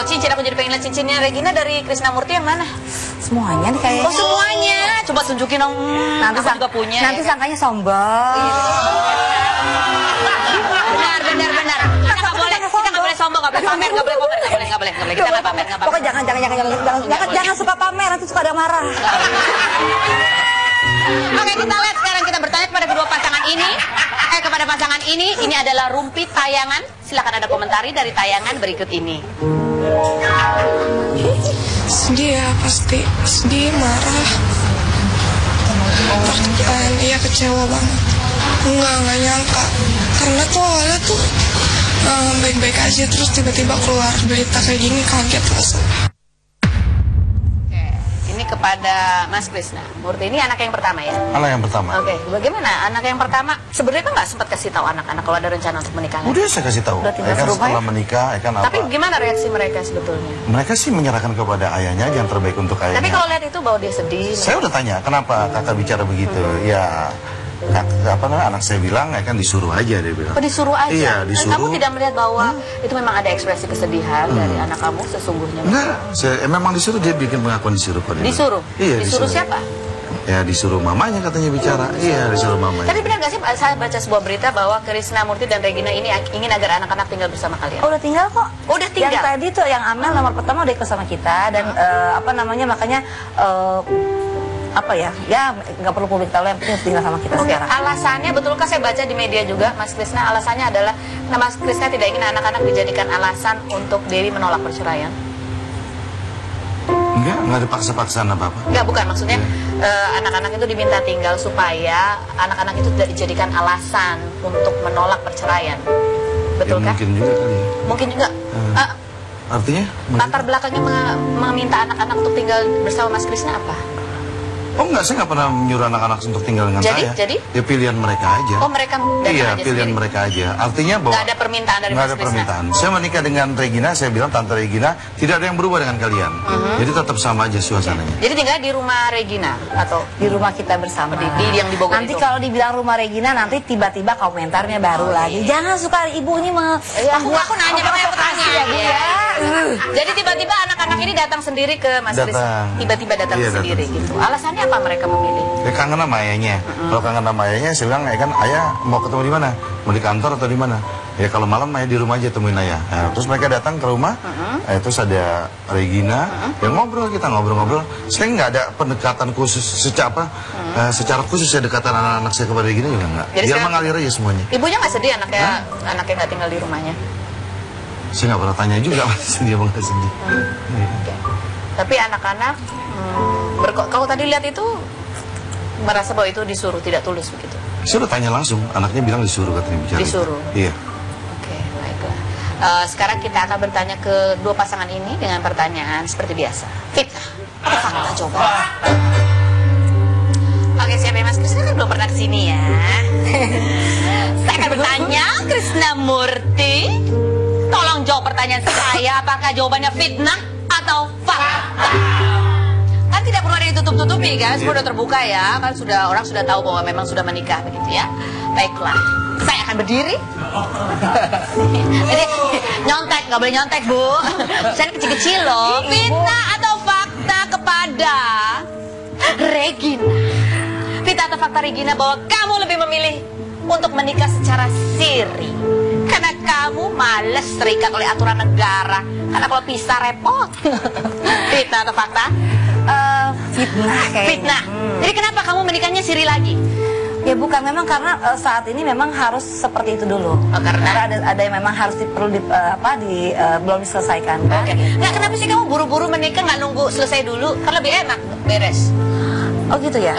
cincin, aku jadi pengen lihat cincinnya Regina dari Krisnamurti yang mana? Semuanya nih kayaknya. Oh semuanya, coba tunjukin dong. Nanti aku juga punya. Nanti ya, sangkanya sombong. Benar. Kita nggak boleh sombong, nggak boleh pamer, nggak boleh. Kita nggak pamer. Pokoknya jangan suka pamer, nanti suka ada marah. Oke, kita lihat sekarang, kita bertanya kepada kedua pasangan ini. Kepada pasangan ini adalah rumpi tayangan. Silakan ada komentari dari tayangan berikut ini. Sedih ya, pasti sedih, marah. Iya, kecewa banget. Nggak nyangka. Karena tuh awalnya tuh baik-baik aja, terus tiba-tiba keluar berita kayak gini, kaget langsung. Ini kepada Mas Krisna Murti, ini anak yang pertama ya? Anak yang pertama. Oke, bagaimana anak yang pertama? Sebenarnya nggak sempat kasih tahu anak-anak kalau ada rencana untuk menikah? Udah saya kasih tahu. Udah tinggal kan serumah setelah ya? menikah, kan Tapi apa? gimana reaksi mereka sebetulnya? Mereka sih menyerahkan kepada ayahnya yang terbaik untuk ayahnya. Tapi kalau lihat itu bahwa dia sedih. Saya udah tanya, kenapa kakak bicara begitu? Ya, anak saya bilang, ya kan disuruh aja, dia bilang. Oh, disuruh aja? Iya, disuruh. Kamu tidak melihat bahwa itu memang ada ekspresi kesedihan dari anak kamu sesungguhnya? Enggak, memang disuruh, dia bikin pengakuan disuruh. Disuruh? Iya, disuruh siapa? Ya disuruh mamanya katanya bicara. Iya, disuruh mamanya. Tapi benar gak sih saya baca sebuah berita bahwa Krisnamurti dan Regina ini ingin agar anak-anak tinggal bersama kalian? Oh, udah tinggal kok. Udah tinggal? Yang tadi tuh, yang Amel nomor pertama udah ikut sama kita. Dan makanya nggak perlu publik tahu, yang penting tinggal sama kita sekarang. Alasannya, betulkah saya baca di media juga, Mas Krisna, alasannya adalah Mas Krisna tidak ingin anak-anak dijadikan alasan untuk Dewi menolak perceraian? Enggak ada paksa-paksaan apa-apa. Enggak, bukan, maksudnya anak-anak itu diminta tinggal supaya anak-anak itu tidak dijadikan alasan untuk menolak perceraian. Betulkah? Ya, mungkin juga kali ya. Mungkin juga. Artinya? Latar belakangnya meminta anak-anak untuk tinggal bersama Mas Krisna apa? Oh enggak, saya nggak pernah menyuruh anak-anak untuk tinggal dengan saya. Jadi? Ya pilihan mereka aja. Oh, mereka datang iya, aja pilihan sendiri? mereka aja. Artinya bahwa nggak ada permintaan dari nggak Mas ada Krisna? permintaan. Saya menikah dengan Regina, saya bilang Tante Regina, tidak ada yang berubah dengan kalian. Jadi tetap sama aja suasananya. Jadi tinggal di rumah Regina atau Di rumah kita bersama. di yang di Bogor Nanti itu? kalau dibilang rumah Regina, nanti tiba-tiba komentarnya baru lagi. Jangan suka ibu ini Aku nanya, namanya aku tanya. ya, Bu, ya. Jadi tiba-tiba anak-anak ini datang sendiri ke Mas Kris. Datang. Tiba-tiba datang Iya, sendiri datang. gitu. Alasannya apa mereka memilih? Ya kangen sama ayahnya. Kalau kangen sama ayahnya, saya bilang, ya kan ayah mau ketemu di mana? Mau di kantor atau di mana? Ya kalau malam ayah di rumah aja temuin ayah. Nah, terus mereka datang ke rumah, terus ada Regina, ya ngobrol, kita ngobrol-ngobrol. Saya nggak ada pendekatan khusus secara khusus saya dekatan anak-anak saya kepada Regina juga nggak. Jadi Biar sekarang- mengalir aja semuanya. Ibunya nggak sedih anaknya nggak tinggal di rumahnya? Saya nggak pernah tanya juga, dia mau nggak sedih. Tapi anak-anak, kalau tadi lihat itu merasa bahwa itu disuruh, tidak tulus begitu. Saya udah tanya langsung, anaknya bilang disuruh katanya bicara. Disuruh? Iya. Oke, baiklah. Sekarang kita akan bertanya ke dua pasangan ini dengan pertanyaan seperti biasa. Fitnah atau fakta, coba. Oke, siapa ya Mas Krisna kan belum pernah kesini ya. Saya akan bertanya, Krisnamurti, tolong jawab pertanyaan saya, apakah jawabannya fitnah atau fakta? Kan tidak perlu ada ditutup-tutupi kan, semua sudah terbuka ya, kan orang sudah tahu bahwa memang sudah menikah begitu ya. Baiklah, saya akan berdiri. Jadi nyontek, nggak boleh nyontek Bu. Saya kecil-kecil loh. Fitnah atau fakta kepada Regina? Fitnah atau fakta Regina bahwa kamu lebih memilih untuk menikah secara siri karena kamu males terikat oleh aturan negara, karena kalau pisah repot. Fitnah atau fakta? Fitnah kayaknya. Fitnah. Jadi kenapa kamu menikahnya siri lagi? Ya bukan, memang karena saat ini memang harus seperti itu dulu. Karena ada yang memang harus belum diselesaikan. Oke. Nggak, kenapa sih kamu buru-buru menikah, nggak nunggu selesai dulu? Kan lebih enak beres. Oh gitu ya.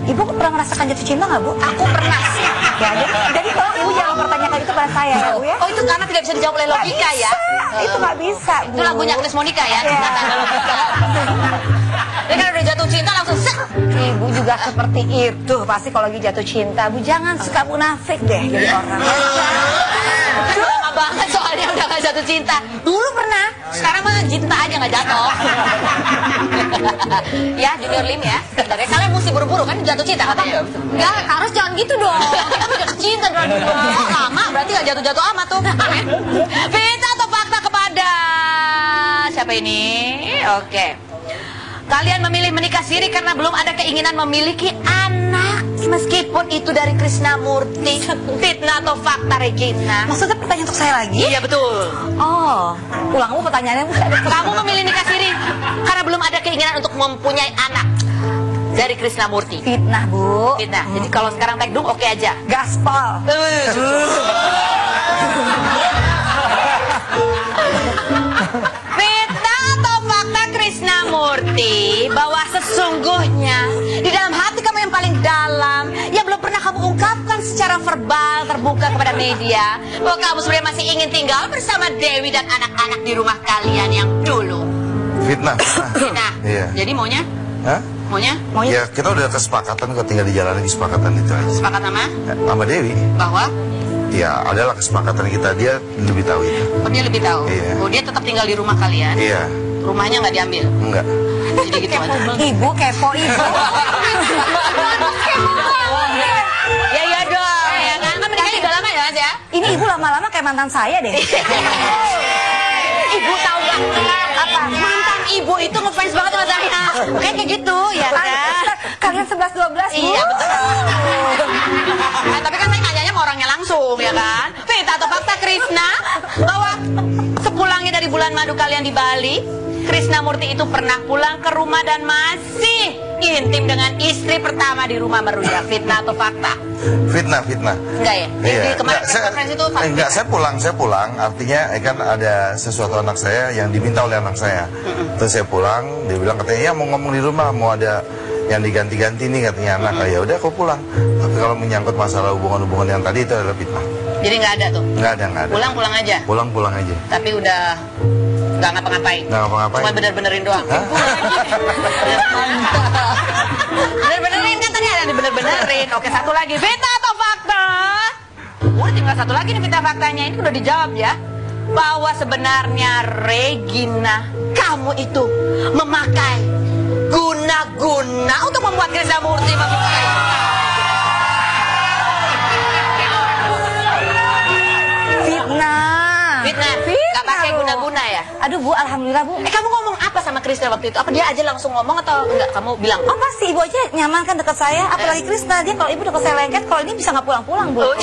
Ibu pernah merasakan jatuh cinta nggak Bu? Aku pernah sih. Ya, jadi kalau Ibu jangan pertanyakan itu pada saya ya Bu ya. Oh, itu karena tidak bisa dijawab oleh logika ya? Itu nggak bisa Bu. Itu lagunya Agnes Monica ya? Iya. Cinta tanpa logika. Jadi kan udah jatuh cinta langsung sek. Ibu juga seperti itu. Pasti kalau lagi jatuh cinta Bu jangan suka munafik deh jadi orang. Lama banget soalnya udah gak jatuh cinta. Dulu pernah, sekarang mah cinta aja gak jatuh. Ya, Junior Lim ya. Sebenarnya kalian mesti buru-buru kan jatuh cinta katanya. Enggak, harus jangan gitu dong. Kita jatuh cinta dong. Lama berarti gak jatuh-jatuh amat tuh. Fitnah atau fakta kepada siapa ini? Oke. Kalian memilih menikah siri karena belum ada keinginan memiliki anak. Meskipun itu dari Krisnamurti. Fitnah atau fakta, Regina? Maksudnya pertanyaan untuk saya lagi? Iya, betul. Oh, ulangmu pertanyaannya. Kamu memilih nikah siri karena belum ada keinginan untuk mempunyai anak dari Krisnamurti. Fitnah, Bu. Fitnah. Jadi kalau sekarang tekdung oke aja. Gaspol. Fitnah atau fakta, Krisnamurti, bahwa sesungguhnya di dalam hati kamu yang paling dalam, yang belum pernah kamu ungkapkan secara verbal terbuka kepada media, bahwa kamu sebenarnya masih ingin tinggal bersama Dewi dan anak-anak di rumah kalian yang dulu. Fitnah. Fitnah. Iya. Jadi maunya? Hah? Maunya? Ya kita udah kesepakatan kok, tinggal dijalani kesepakatan itu aja. Sepakat Sama Dewi. bahwa Ya adalah kesepakatan kita, dia lebih tahu itu. oh, dia lebih tahu. Iya. Oh, dia tetap tinggal di rumah kalian. Iya. Rumahnya nggak diambil. Enggak. Jadi gitu aja. Ibu kepo ibu. Ya ya dong, ya kan? Kan menikahnya udah lama ya, Mas ya? Ini ibu lama-lama kayak mantan saya deh. Ibu tahu nggak? Apa? Mantan ibu itu ngefans banget sama saya. Kayak gitu, ya kan? Kalian 11-12, Bu. Iya, betul. Tapi kan saya nanyanya sama orangnya langsung, ya kan? Fitnah atau fakta, Krisna, bahwa sepulangnya dari bulan madu kalian di Bali, Krisnamurti itu pernah pulang ke rumah dan masih intim dengan istri pertama di rumah Meruya. Fitnah atau fakta? Fitnah. Enggak ya? Jadi kemarin konferensi itu fakta. Enggak, saya pulang. Artinya kan ada sesuatu anak saya yang diminta oleh anak saya. Terus saya pulang, dia bilang katanya ya mau ngomong di rumah, mau ada yang diganti-ganti nih katanya anak. Ya udah aku pulang. Tapi kalau menyangkut masalah hubungan-hubungan yang tadi itu adalah fitnah. Jadi nggak ada tuh? Nggak ada. Pulang aja? Pulang aja. Tapi udah nggak ngapa-ngapain? Nggak ngapa-ngapain. Cuma bener-benerin doang? Hah? Bener-benerin kan tadi ada yang dibener-benerin. Oke, satu lagi. Fitnah atau fakta? Udah tinggal satu lagi nih fitnah faktanya. Ini udah dijawab ya. Bahwa sebenarnya Regina, kamu itu memakai guna-guna untuk membuat Krisnamurti memakai. Fitnah. Gak pakai guna-guna ya? Aduh, Bu, alhamdulillah, Bu. Kamu ngomong apa sama Krisna waktu itu? Apa dia aja langsung ngomong atau enggak? Kamu bilang, Oh, pasti ibu aja nyaman kan dekat saya. Apalagi Krisna, dia kalau ibu dekat saya lengket, kalau ini bisa nggak pulang-pulang, Bu. oh,